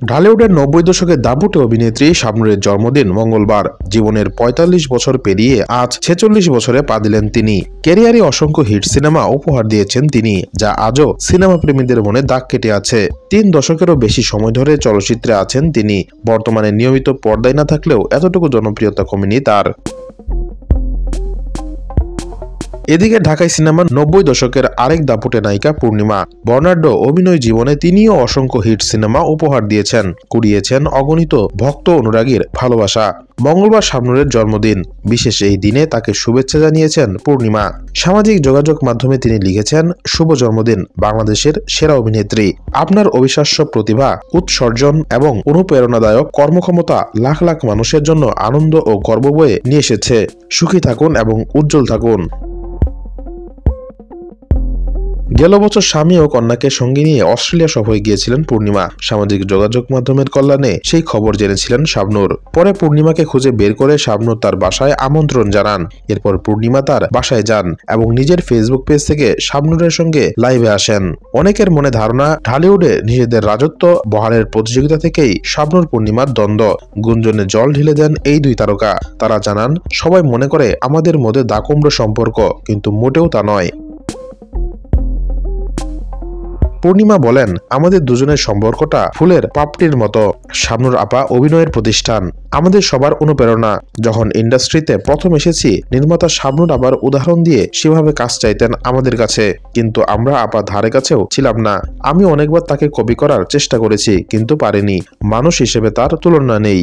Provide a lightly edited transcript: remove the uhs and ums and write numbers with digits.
ঢালিউডের ৯০ দশকের দাপুটে অভিনেত্রী শাবনূরের জন্মদিন মঙ্গলবার। জীবনের ৪৫ বছর পেরিয়ে আজ ৪৬ বছরে পা দিলেন তিনি। ক্যারিয়ারে অসংখ্য হিট সিনেমা উপহার দিয়েছেন তিনি, যা আজও সিনেমা প্রেমীদের মনে দাগ কেটে আছে। ৩ দশকেরও বেশি সময় ধরে চলচ্চিত্রে আছেন তিনি। বর্তমানে নিয়মিত পর্দায় না থাকলেও এতটুকু জনপ্রিয়তা কমেনি তার। এদিকে ঢাকাই সিনেমার ৯০ দশকের আরেক দাপুটে নায়িকা পূর্ণিমা। বর্ণাঢ্য অভিনয় জীবনে তিনিও অসংখ্য হিট সিনেমা উপহার দিয়েছেন, কুড়িয়েছেন অগণিত ভক্ত অনুরাগীর ভালোবাসা। মঙ্গলবার শাবনূরের জন্মদিন। বিশেষ এই দিনে তাকে শুভেচ্ছা জানিয়েছেন পূর্ণিমা। সামাজিক যোগাযোগ মাধ্যমে তিনি লিখেছেন, শুভ জন্মদিন বাংলাদেশের সেরা অভিনেত্রী। আপনার অবিশ্বাস্য প্রতিভা, উৎসর্জন এবং অনুপ্রেরণাদায়ক কর্মক্ষমতা লাখ লাখ মানুষের জন্য আনন্দ ও গর্ব বয়ে নিয়ে এসেছে। সুখী থাকুন এবং উজ্জ্বল থাকুন। গেল বছর স্বামী ও কন্যাকে সঙ্গে নিয়ে অস্ট্রেলিয়া সফরে গিয়েছিলেন পূর্ণিমা। সামাজিক যোগাযোগ মাধ্যমের কল্যাণে সেই খবর জেনেছিলেন শাবনূর। পরে পূর্ণিমাকে খুঁজে বের করে শাবনূর তার বাসায় আমন্ত্রণ জানান। এরপর পূর্ণিমা তার বাসায় যান এবং নিজের ফেসবুক পেজ থেকে শাবনূরের সঙ্গে লাইভে আসেন। অনেকের মনে ধারণা, ঢালিউডে নিজেদের রাজত্ব বহালের প্রতিযোগিতা থেকেই শাবনূর পূর্ণিমার দ্বন্দ্ব। গুঞ্জনে জল ঢেলে দেন এই দুই তারকা। তারা জানান, সবাই মনে করে আমাদের মধ্যে দাকুমড়ো সম্পর্ক, কিন্তু মোটেও তা নয়। পূর্ণিমা বলেন, আমাদের দুজনের সম্পর্কটা ফুলের পাপড়ির মতো। শাবনূর আপা অভিনয়ের প্রতিষ্ঠান, আমাদের সবার অনুপ্রেরণা। যখন ইন্ডাস্ট্রিতে প্রথম এসেছি, নির্মাতা শাবনূর আপার উদাহরণ দিয়ে সেভাবে কাজ চাইতেন আমাদের কাছে, কিন্তু আমরা আপা ধারে কাছেও ছিলাম না। আমি অনেকবার তাকে কপি করার চেষ্টা করেছি, কিন্তু পারিনি। মানুষ হিসেবে তার তুলনা নেই।